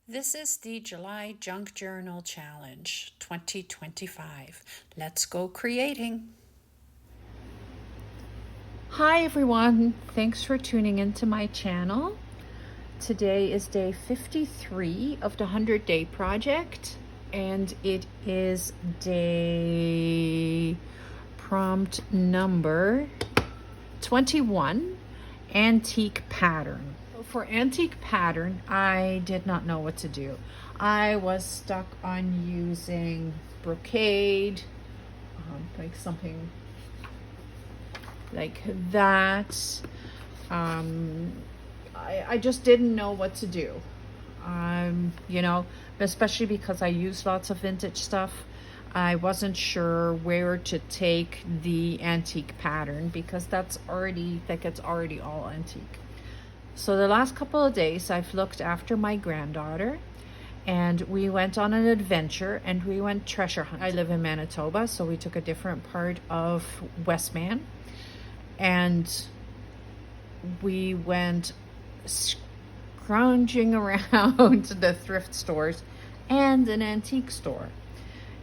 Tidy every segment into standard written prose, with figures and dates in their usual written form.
This is the July Junk Journal Challenge 2025. Let's go creating. Hi everyone, thanks for tuning into my channel. Today is day 53 of the 100-day project, and it is day prompt number 21, antique pattern. For antique pattern, I did not know what to do. I was stuck on using brocade, like something like that. I just didn't know what to do. Especially because I use lots of vintage stuff. I wasn't sure where to take the antique pattern because it's already all antique. So the last couple of days I've looked after my granddaughter, and we went on an adventure and we went treasure hunt. I live in Manitoba, so we took a different part of Westman, and we went scrounging around the thrift stores and an antique store.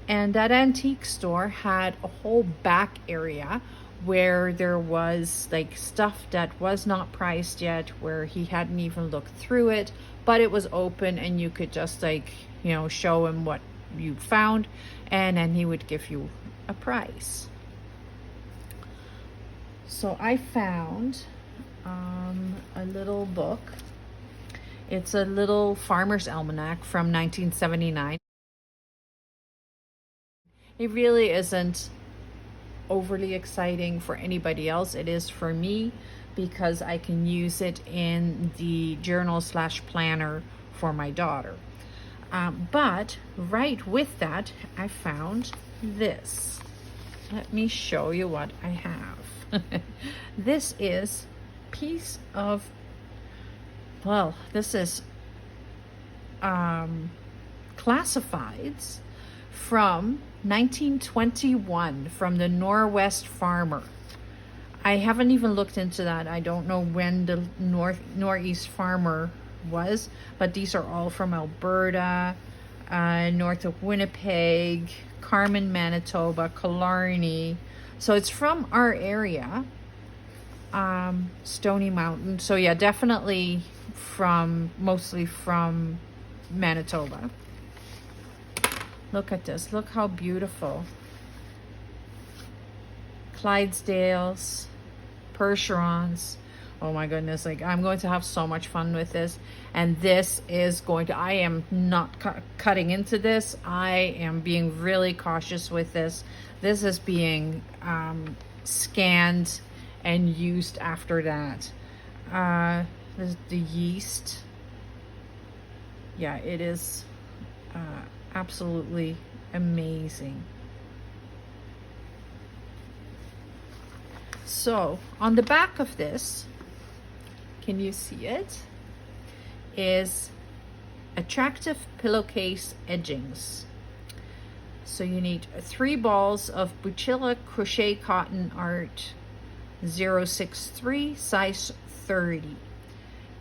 And that antique store had a whole back area where there was like stuff that was not priced yet, where he hadn't even looked through it, but it was open and you could just show him what you found, and then he would give you a price. So I found a little book. It's a little farmer's almanac from 1979. It really isn't overly exciting for anybody else. It is for me because I can use it in the journal/planner for my daughter. But right with that, I found this. Let me show you what I have. This is piece of, this is classifieds from 1921 from the Norwest Farmer. I haven't even looked into that. I don't know when the Northeast Farmer was, but these are all from Alberta, north of Winnipeg, Carmen, Manitoba, Killarney. So it's from our area, Stony Mountain. So yeah, definitely mostly from Manitoba. Look at this. Look how beautiful. Clydesdales, Percherons. Oh my goodness. I'm going to have so much fun with this. And this is I am not cutting into this. I am being really cautious with this. This is being scanned and used after that. This is the yeast. Yeah, it is absolutely amazing. So on the back of this, can you see it, is attractive pillowcase edgings. So you need 3 balls of Buchilla crochet cotton art 063 size 30.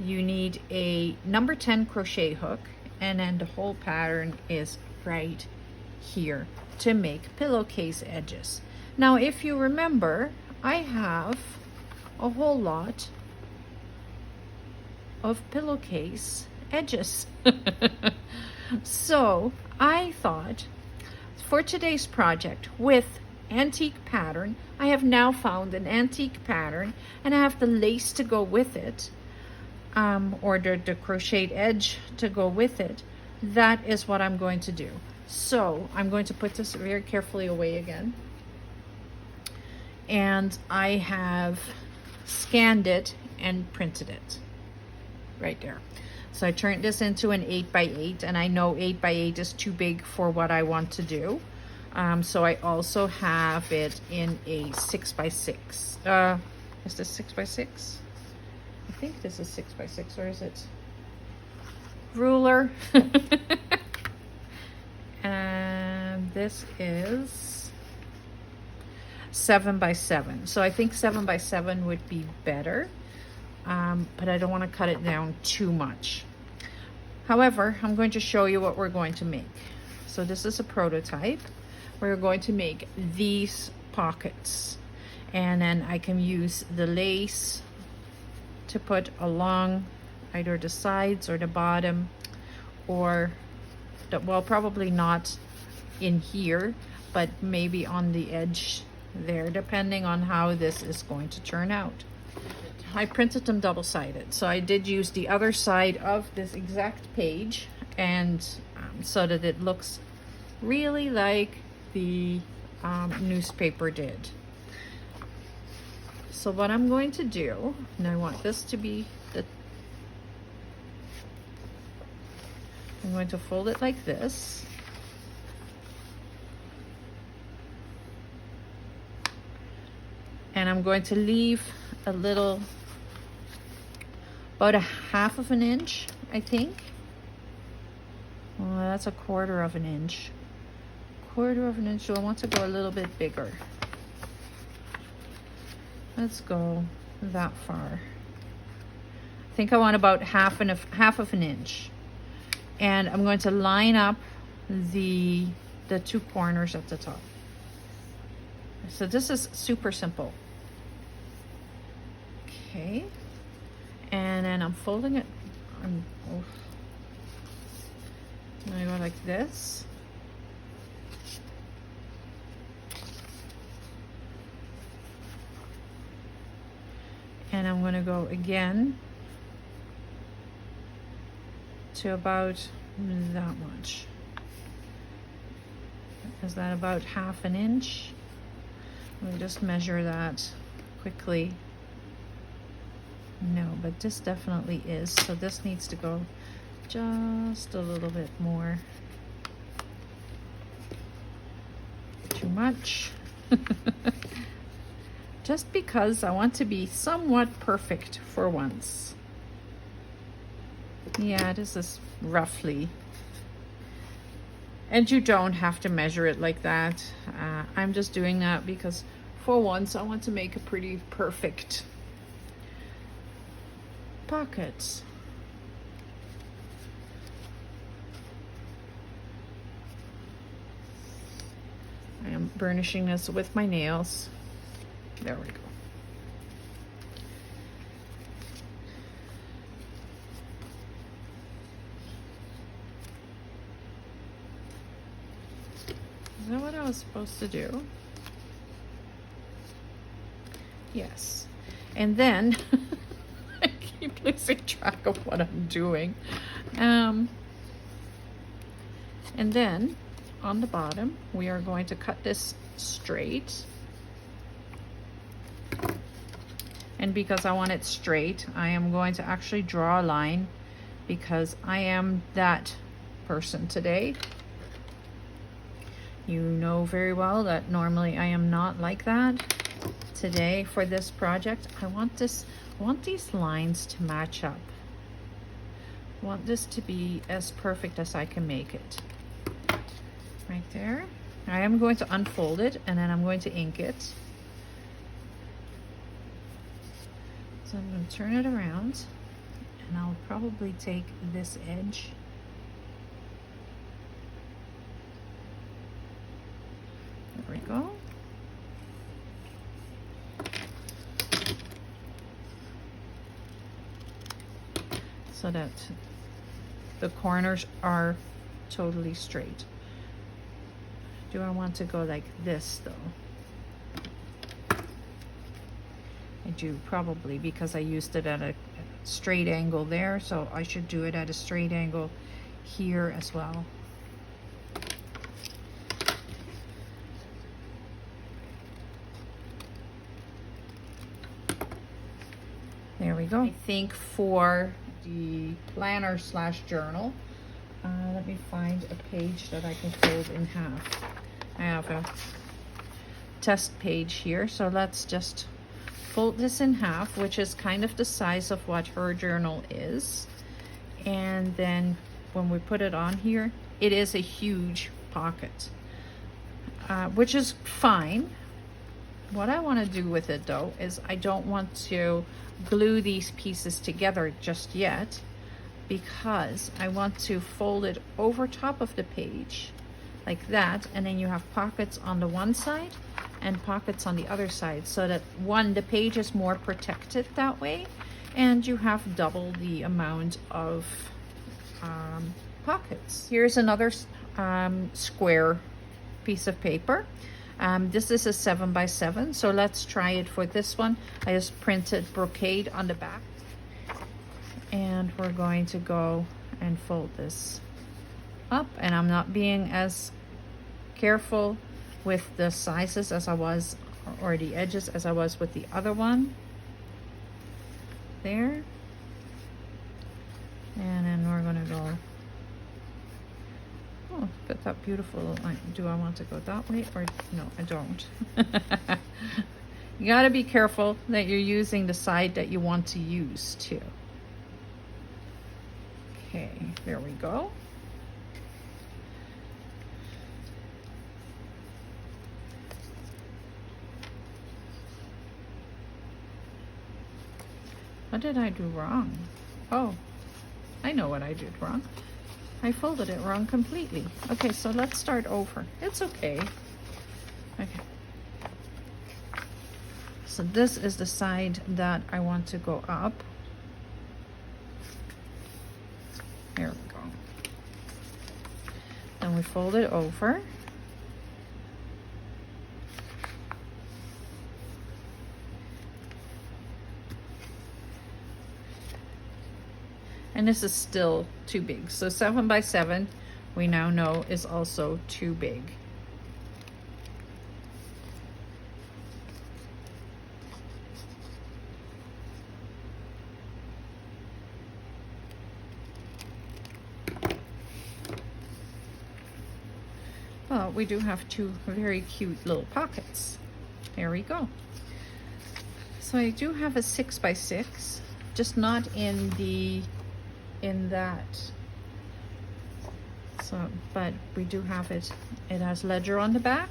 You need a number 10 crochet hook, and then the whole pattern is right here to make pillowcase edges. Now, if you remember, I have a whole lot of pillowcase edges. So I thought for today's project with antique pattern, I have now found an antique pattern, and I have the lace to go with it, or the crocheted edge to go with it. That is what I'm going to do. So I'm going to put this very carefully away again. And I have scanned it and printed it right there. So I turned this into an 8x8, and I know 8x8 is too big for what I want to do. So I also have it in a 6x6. Is this 6x6? I think this is 6x6, or is it ruler? And this is 7x7. So I think 7x7 would be better, but I don't want to cut it down too much. However, I'm going to show you what we're going to make. So this is a prototype. We're going to make these pockets, and then I can use the lace to put along either the sides or the bottom, or the, well, probably not in here, but maybe on the edge there, depending on how this is going to turn out. I printed them double-sided, so I did use the other side of this exact page, and so that it looks really like the newspaper did. So what I'm going to do, and I want this to be the, I'm going to fold it like this. And I'm going to leave a little, about a 1/2 of an inch, I think. Well, that's a 1/4 of an inch. 1/4 of an inch, so I want to go a little bit bigger. Let's go that far. I think I want about 1/2 of an inch. And I'm going to line up the 2 corners at the top. So this is super simple. Okay. And then I'm folding it. I'm gonna go like this. And I'm going to go again to about that much. Is that about 1/2 an inch? We'll just measure that quickly. No, but this definitely is. So this needs to go just a little bit more. Too much. Just because I want to be somewhat perfect for once. Yeah, this is roughly. And you don't have to measure it like that. I'm just doing that because for once I want to make a pretty perfect pocket. I am burnishing this with my nails. There we go. Is that what I was supposed to do? Yes. And then I keep losing track of what I'm doing. And then on the bottom, we are going to cut this straight. And because I want it straight, I am going to actually draw a line because I am that person today. You know very well that normally I am not like that. Today for this project, I want these lines to match up. I want this to be as perfect as I can make it. Right there. I am going to unfold it and then I'm going to ink it. So I'm going to turn it around and I'll probably take this edge. There we go. So that the corners are totally straight. Do I want to go like this though? I do probably, because I used it at a straight angle there, so I should do it at a straight angle here as well. There we go. I think for the planner slash journal, let me find a page that I can fold in half. I have a test page here, so let's just fold this in half, which is kind of the size of what her journal is. And then when we put it on here, it is a huge pocket, which is fine. What I want to do with it though is I don't want to glue these pieces together just yet. because I want to fold it over top of the page like that, and then you have pockets on the one side and pockets on the other side, so that one, the page is more protected that way, and you have double the amount of pockets. Here's another square piece of paper. This is a 7 by 7, so let's try it for this one. I just printed brocade on the back, and we're going to go and fold this up, and I'm not being as careful with the sizes as I was, or the edges, as I was with the other one. There. And then we're gonna go, oh, got that beautiful, do I want to go that way, or no, I don't. You gotta be careful that you're using the side that you want to use too. Okay, there we go. What did I do wrong? Oh, I know what I did wrong. I folded it wrong completely. Okay, so let's start over. It's okay. Okay. So this is the side that I want to go up. There we go. Then we fold it over. And this is still too big. So 7 by 7, we now know, is also too big. Well, we do have two very cute little pockets. There we go. So I do have a 6 by 6, just not in that. So, but we do have it. It has ledger on the back.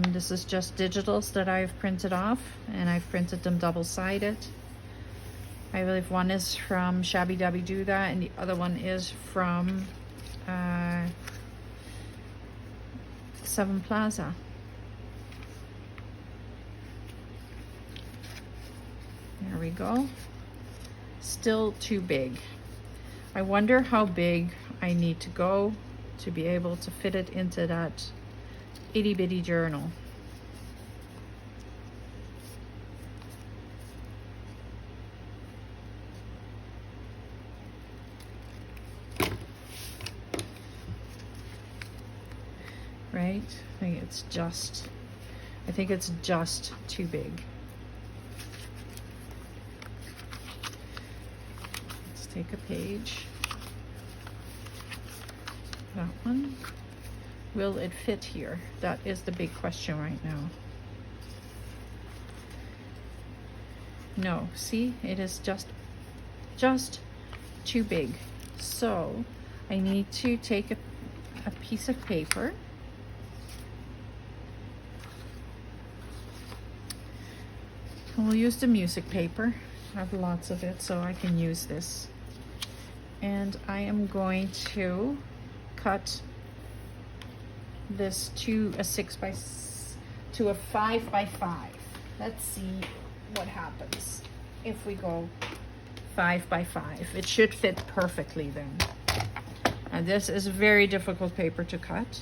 This is just digitals that I've printed off, and I've printed them double-sided. I believe one is from Shabby Dabby Do That, and the other one is from Seven Plaza. There we go. Still too big. I wonder how big I need to go to be able to fit it into that itty bitty journal. Right? I think it's just too big. Let's take a page. That one. Will it fit here? That is the big question right now. No, see, it is just too big. So I need to take a piece of paper. We'll use the music paper. I have lots of it, so I can use this. And I am going to cut this to a 5 by 5. Let's see what happens if we go 5 by 5. It should fit perfectly then. And this is a very difficult paper to cut.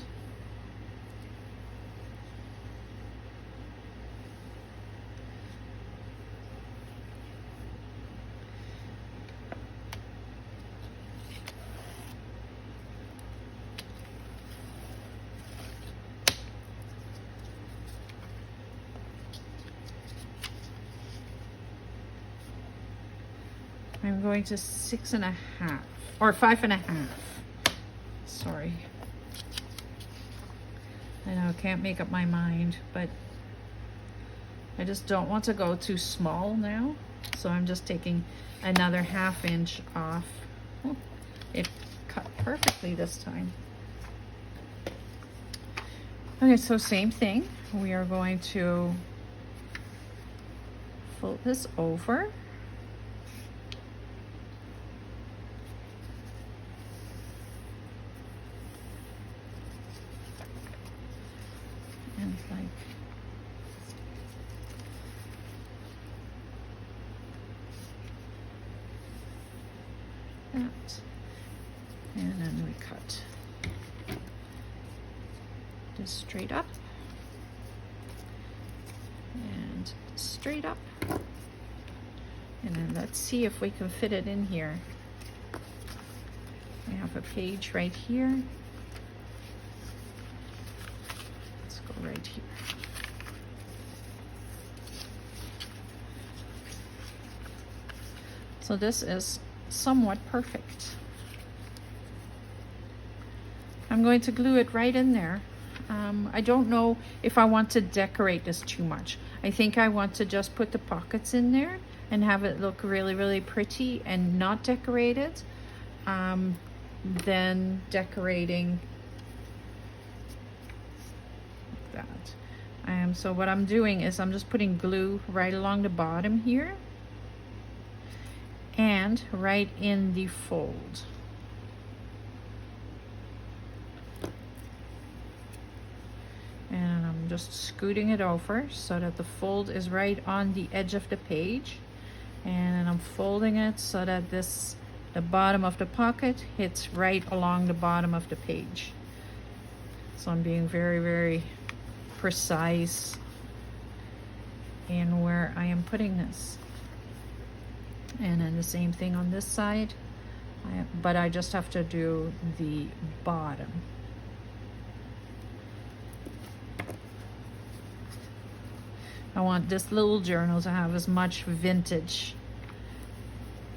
I'm going to 6.5 or 5.5. Sorry. I know I can't make up my mind, but I just don't want to go too small now. So I'm just taking another 1/2 inch off. Oh, it cut perfectly this time. Okay, so same thing. We are going to fold this over. like that. And then we cut this straight up and straight up. And then let's see if we can fit it in here. We have a page right here. Let's go right here. So this is somewhat perfect. I'm going to glue it right in there. I don't know if I want to decorate this too much. I think I want to just put the pockets in there and have it look really, really pretty and not decorated. Then decorating like that. So what I'm doing is I'm just putting glue right along the bottom here and right in the fold. And I'm just scooting it over so that the fold is right on the edge of the page. And then I'm folding it so that the bottom of the pocket hits right along the bottom of the page. So I'm being very, very precise in where I am putting this. And then the same thing on this side, but I just have to do the bottom. I want this little journal to have as much vintage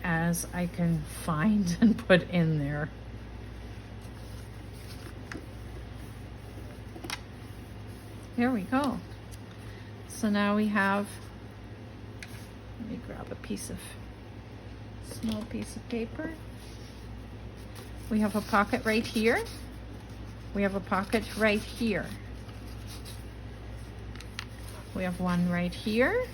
as I can find and put in there. Here we go. So now we have, let me grab a small piece of paper. We have a pocket right here. We have a pocket right here. We have one right here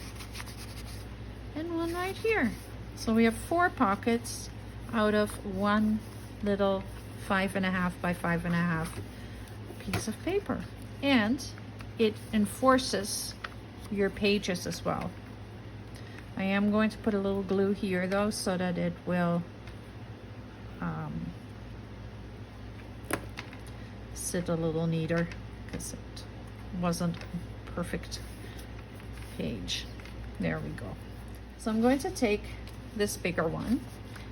and one right here. So we have 4 pockets out of one little 5.5 by 5.5 piece of paper. And it enforces your pages as well. I am going to put a little glue here though so that it will sit a little neater because it wasn't perfect page. There we go. So I'm going to take this bigger one,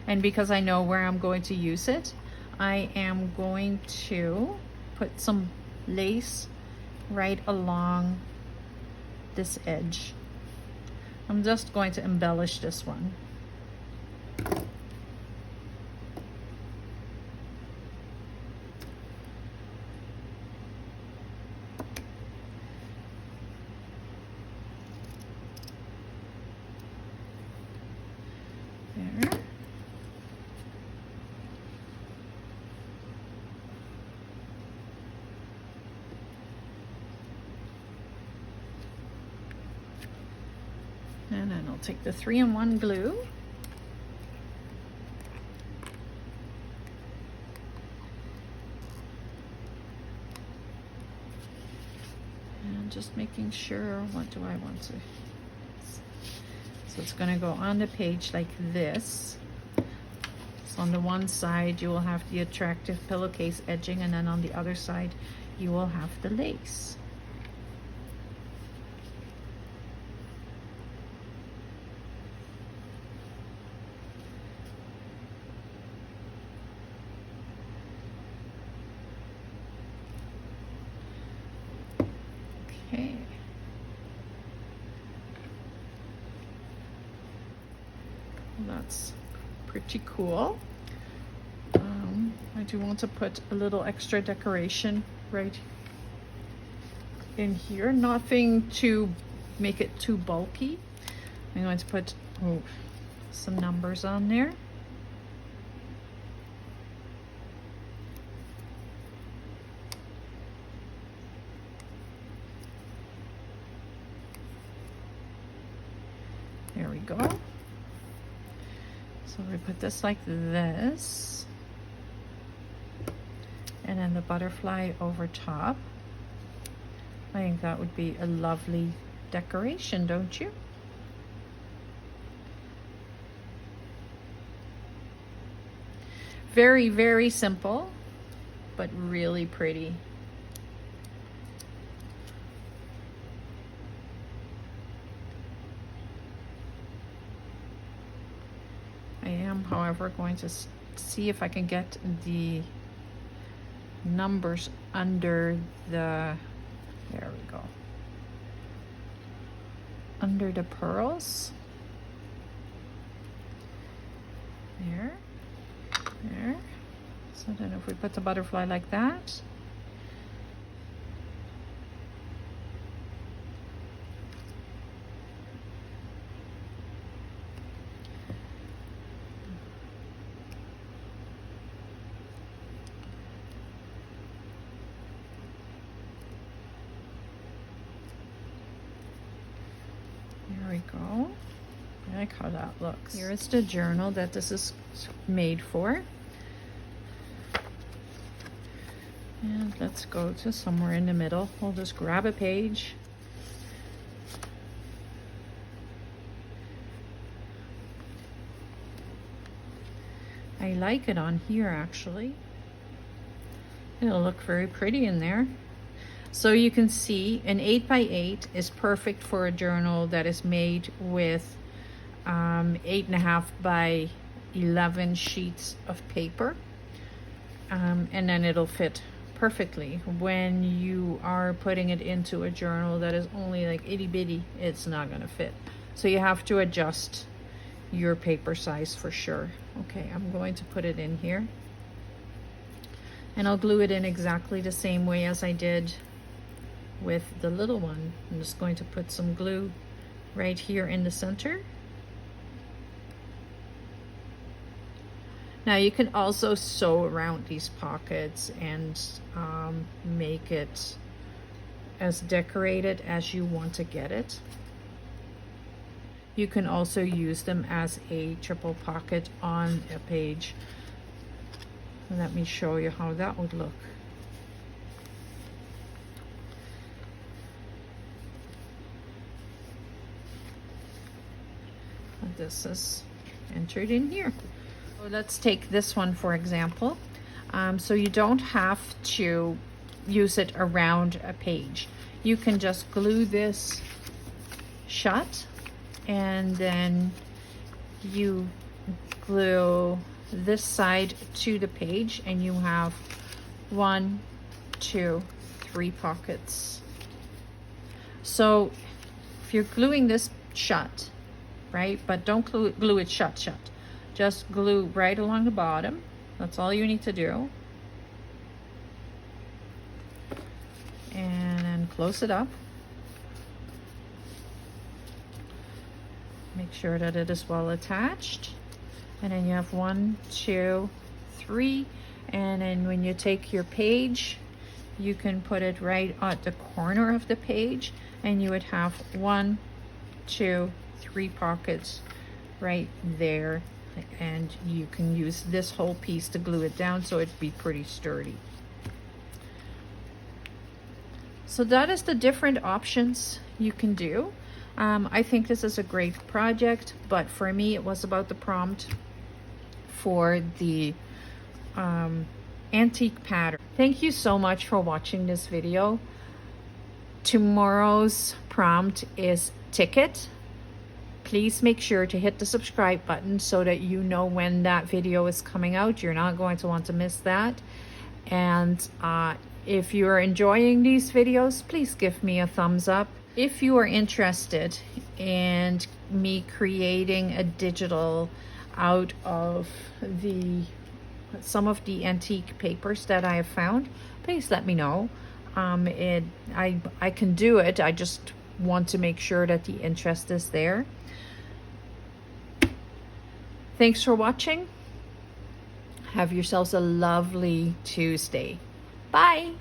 and because I know where I'm going to use it, I am going to put some lace right along this edge. I'm just going to embellish this one. There. And then I'll take the 3-in-1 glue. And just making sure, what do I want to? So it's going to go on the page like this. So on the one side you will have the attractive pillowcase edging, and then on the other side you will have the lace. Okay. That's pretty cool. I do want to put a little extra decoration right in here. Nothing to make it too bulky. I'm going to put some numbers on there. There we go. So we put this like this, and then the butterfly over top, I think that would be a lovely decoration, don't you? Very, very simple, but really pretty. I am, however, going to see if I can get the numbers under the, there we go, under the pearls. There. So then if we put the butterfly like that, there we go. I like how that looks. Here is the journal that this is made for. And let's go to somewhere in the middle. We'll just grab a page. I like it on here actually. It'll look very pretty in there. So you can see an 8x8 is perfect for a journal that is made with 8.5 by 11 sheets of paper. And then it'll fit perfectly. When you are putting it into a journal that is only like itty bitty, it's not gonna fit. So you have to adjust your paper size for sure. Okay, I'm going to put it in here. And I'll glue it in exactly the same way as I did with the little one. I'm just going to put some glue right here in the center. Now you can also sew around these pockets and make it as decorated as you want to get it. You can also use them as a triple pocket on a page. Let me show you how that would look. And this is entered in here. So let's take this one for example. So you don't have to use it around a page. You can just glue this shut, and then you glue this side to the page, and you have 1, 2, 3 pockets. So if you're gluing this shut, right, but don't glue it shut. Just glue right along the bottom. That's all you need to do. And then close it up. Make sure that it is well attached. And then you have 1, 2, 3. And then when you take your page, you can put it right at the corner of the page, and you would have 1, 2, 3 pockets right there. And you can use this whole piece to glue it down so it'd be pretty sturdy. So that is the different options you can do. I think this is a great project, but for me it was about the prompt for the antique pattern. Thank you so much for watching this video. Tomorrow's prompt is ticket. Please make sure to hit the subscribe button so that you know when that video is coming out. You're not going to want to miss that. And if you are enjoying these videos, please give me a thumbs up. If you are interested in me creating a digital out of some of the antique papers that I have found, please let me know. I can do it. I just want to make sure that the interest is there. Thanks for watching. Have yourselves a lovely Tuesday. Bye.